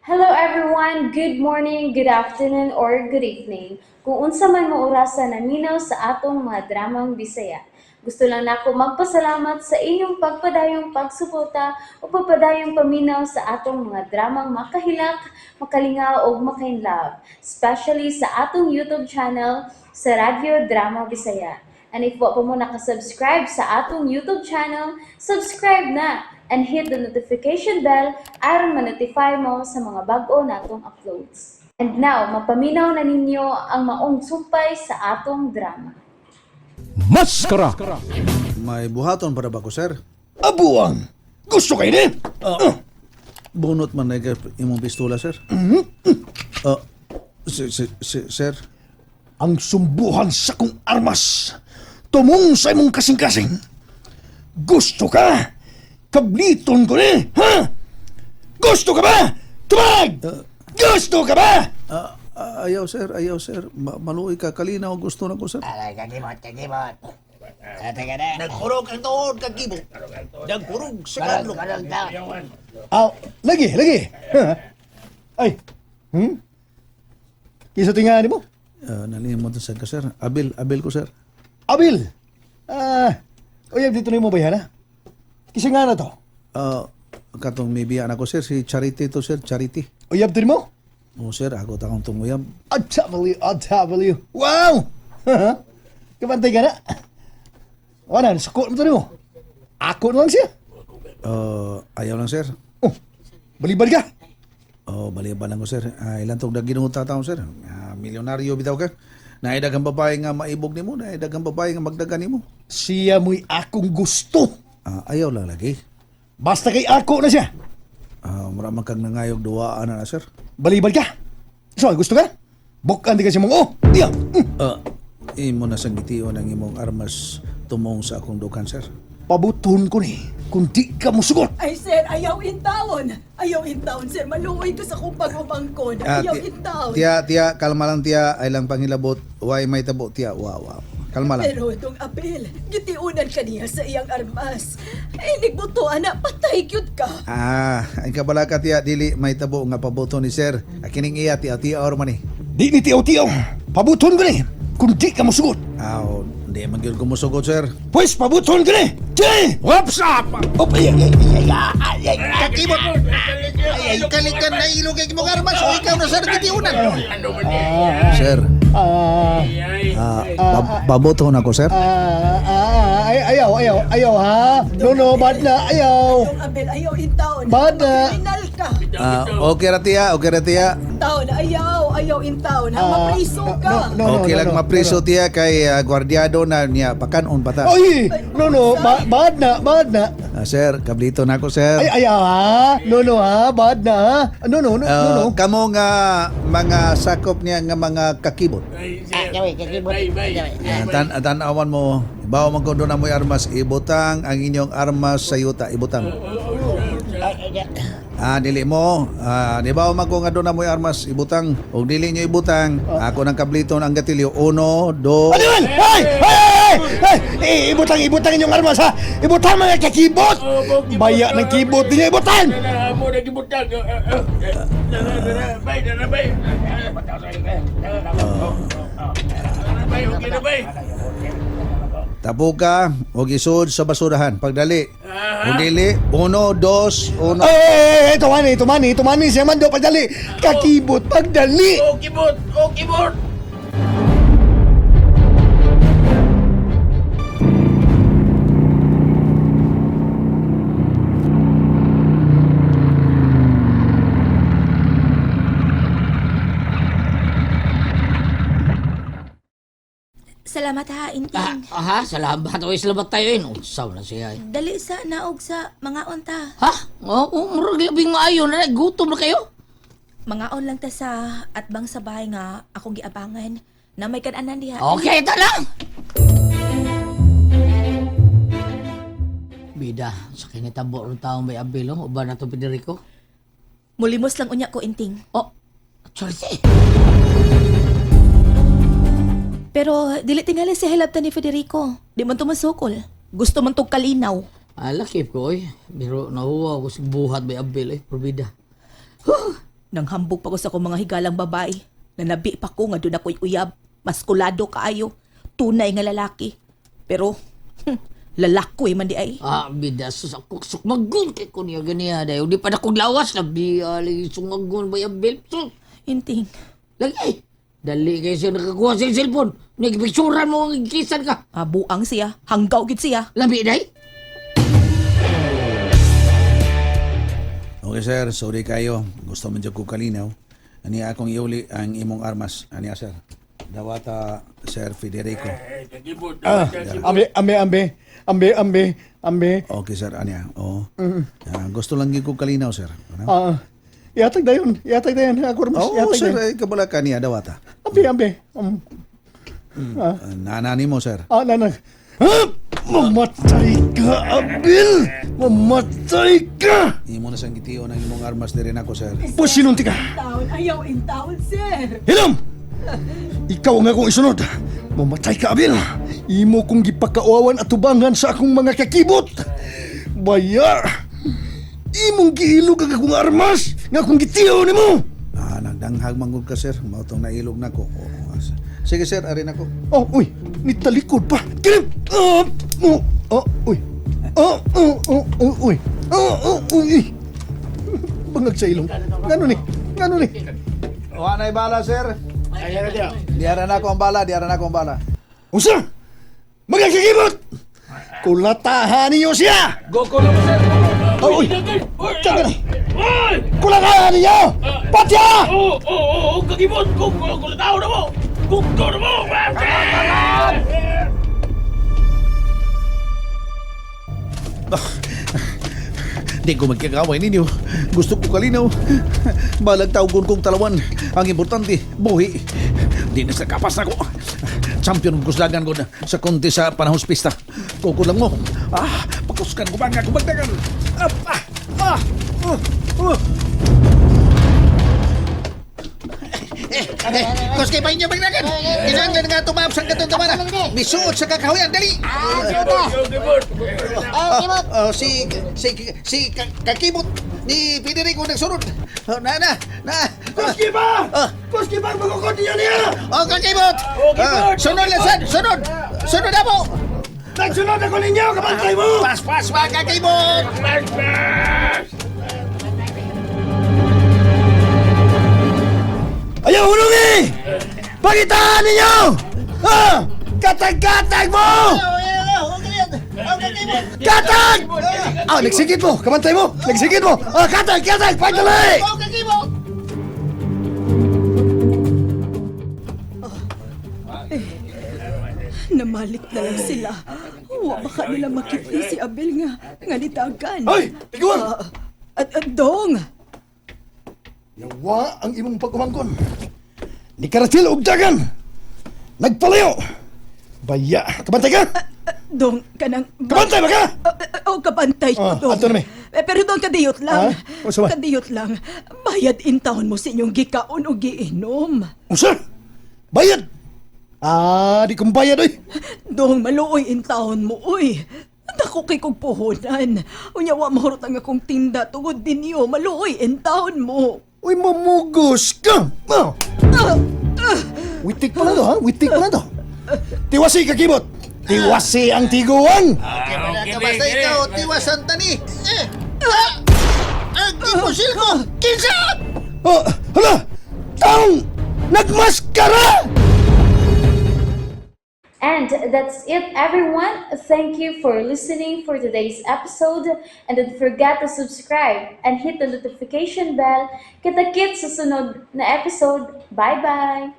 Hello everyone, good morning, good afternoon, or good evening. Kung unsa man mo orasan naminaw sa atong mga dramang Bisaya. Gusto lang nako magpasalamat sa inyong pagpadayong pagsuporta o pagpadayong paminaw sa atong mga dramang makahilak, makalingaw o makainlove, especially sa atong YouTube channel sa Radyo Drama Bisaya. And if wa pa mo nakasubscribe sa atong YouTube channel, subscribe na and hit the notification bell aron ma-notify mo sa mga bag-o natong uploads. And now, mapaminaw na ninyo ang maong sumpay sa atong drama. Maskara! May buhaton para ba ko, sir? Abuang! Gusto kayo din? Bunot man na imong pistola, sir? Sir? Ang sumbuhan sa kong armas, tumong sa imong kasing-kasing. Gusto ka? Kabliton ko ni, ha? Gusto ka ba? Tumag! Gusto ka ba? Ayaw, sir. Ayaw, sir. Maluoy ka. Kalinaw gusto na ko, sir. Alay, kagibot. Teka na. Nagkurog ang tuod kag gibo. Nagkurog sa kanlong. Karong daw. Lagi. Ay, Kisa tingani mo? Nalimot sa ka, sir. Abil ko, sir. Abil! Uyab dito na yung mabayan, ha? Kisa nga na to? Katong may biyan ako, sir. Si Charity to, sir. Charity. Uyab din mo? Oo, sir. Ako takong tumuyab. Adabaliw. Wow! Kapantay ka na. Wala, sakot mo to mo. Ako na lang siya. Ayaw lang, sir. Oh, balibal ka. Baliban lang ko, sir. Ilan tong ginuta taon, sir. Milyonaryo bitaw ka. Naidagang babae nga maibog nimo, naidagang babae nga magdagan nimo. Siya mo'y akong gusto. Ayaw lang lagi. Basta kay ako na siya. Maramang kang nangayog duwaan na, sir. Balibal ka. So, gusto ka? Bukan di ka siya mong Iya. Imo na sang gitiyon ang imong armas tumong sa akong dukan, sir. Pabuton ko ni kung di ka mo sugot. Ay, sir, ayaw in town. Ayaw in town, sir. Maluoy ko sa kupag ubangkon. Ayaw in town. Tiya, kalma lang, tiya. Ay lang pangilabot. Why may tabo, tiya. Wow. Kalma lang. Pero itong apel, gitiunan ka niya sa iyang armas. Ay, nagbuto, anak, patay cute ka. Ay kabala ka, tiya. Dili may tabo nga pabuto ni sir. Kining iya, tiya or man eh. Di ni tiyaw-tiyaw. Pabuton ko ni kung di ka mo sugot. Hindi man yun kumusugod, sir. Pues, pabuton ko ni. Di! Whoops up! Kakibot! Ay, kalikan na ilog kay mong armas. O ikaw na sa nagitiunan. Sir, pabuto na ko, sir. Ayaw, ha? No, bad na, ayaw. Itong apel, ayaw in town. Bada. Kriminal ka. Okay ra, tiya. Town, ayaw in town. Ha, mapriso ka. Okay lang mapriso, tiya, kay gwardyado na niya pakanon pata. Oy! Bad na. Sir, kablito na ako, sir. Ayaw, ha? No, ha? Bad na, ha? No. Kamo nga mga sakop niya nga mga kakibot. Kaway, kagibot. Tanawan mo, ibaw man kondo na mo'y armas, ibutang ang inyong armas sa yuta, ibutang. Dili mo, di ba ko nga doon na mo'y armas, ibutang. O dili nyo ibutang, ako ng kabliton ang gatilyo, 1, 2. Ano yun? Hey! Ibutang inyong armas, ha? Ibutang mga kakibot! Baya ng kibot niya, ibutang! Mo na gibutang. Bay. Okay na bay. Tapo ka, huwag isod sa basurahan. Pagdali. Kung dili, 1, 2, 1. Hey! Tumani, siya man daw pagdali. Kakibot, pagdali! Okay bot. Salamat ha, Inting. Salamat. O, salamat tayo yun. Unsaw na siya. Dali sa naog sa mga onta. Ha? Murag labing maayo na. Gutom na kayo? Mga on lang ta sa atbang sa bahay nga akong giabangan na may kananan diha. Okay, ito lang. Bida, sa kinitabo ng taong may abilo. O ba na ito, Federico? Mulimos lang unya ko, Inting. Oh, Charlie. Pero dili tingali si hilabta ni Federico. Di man to masukol. Gusto man to kalinaw. Lakip ko, Pero nahuwa ko sa buhat may abil, Probida. Nang hambog pa ko sa akong mga higalang babae, nanabi pa ko nga doon ako'y uyab, maskulado kaayo, tunay nga lalaki. Pero, lalakoy man di ay. Bida, susakok sukmagon kay ko niya ganiya. Dahil di pa na kong lawas, lagi sungagon ba yung belso? Inting, Lagi, dali kayo siya nakakuha sa cellphone. Nagpicturan mo ang kisan ka. buang siya, hanggaw gid siya. Lambi, day? Okay sir, sorry kayo. Gusto man dyan ko kalinaw. Ani akong iuli ang imong armas. Ani sir. Dawata Sir Federico. Ambe. Okay sir, ani oo. Gusto lang gyud ko kalinaw sir. Ano? Yatag dayon, ako armas, Oo sir, ay kabala ka niya dawata. Ambe. Nanani mo sir. Nanag. Mamatay ka, Abil! Mamatay ka! Imo na sang gitiyo ng imong armas diri nako sir. Sinunti ka! Taon, ayaw in taon, sir. Hilam! Ikaw ang akong isunod. Mamatay ka, Abil! Imo kong gipakauawan at tubangan sa akong mga kakibot. Baya! Imong giilog ang akong armas nga akong gitiyo ni mo! Nagdanghag manggod ka sir. Mautong nailog nako. Sige sir, ari nako. Uy! Nitalikod pa! Kilim! Uy! Uy! Bangag sa ilong. Gano ni? Wa na bala sir. Diara na ko ang bala. Usa! Magkakibot! Kulatahan niyo siya! Go lang sir. Uy! Tiyan ka na! Kulatahan niyo! Patya! Kagibot. Kung tao na mo. Di ko magkakaway ninyo. Gusto ko kalinaw. Balag tawgon kong talawan. Ang importante, buhi. Di na sa kapas na ko. Champion kusdagan ko na sa konti sa panahos pista. Kukulang mo. Pakuskan ko ba nga kumagdagan. Koskay pa inyo magnagan. Kinanglan nga tumap sa katong tamara. Bisuot sa kakahuyan, dali. Si kakibot ni Federico nagsunod. Na. Koski ba? Koski ba? Magkukot niya niya! Kakibot. Sunod lang, san. Sunod na mo. Nagsunod ako ninyo! Kabantay mo! Pas, ba, kakibot. Ayaw hulungi! Pakitaan ninyo! Katag-katag mo! Katag! Nagsigit mo! Kamantay mo! Nagsigit mo! Katag! Pagdali! Namalik na lang sila. Wa baka nila makita si Abel nga nitagan. Hoy! Tiguan! Dong! Yawa ang imong pagkumangkon. Ni Karatil og dagan. Nagpalayo. Baya, kabantay ka? Dong, kanang... Kabantay ba ka? Kabantay ko, Dong. ato na may. Pero Dong, kadiyot lang. Usa ba? Kadiyot lang. Bayad intawon mo sa inyong gikaon o giinom. Usa? Bayad? Di kong bayad oy. Dong, maluoy intawon mo, uy. Dako kay kong puhunan. Unya wa mahurot ang akong tinda tungod dinyo. Maluoy intawon mo. Uy, mamugos ka! Witik pa na to, ha? Witik pa na to. Tiwasi kakibot! Tiwasi ang tiguan! Basta ikaw, tiwasan tani. Ang imposil ko! Kinsa! Hala! Taong nagmaskara! And that's it, everyone. Thank you for listening for today's episode. And don't forget to subscribe and hit the notification bell. Kita-kits sa sunod na episode. Bye-bye!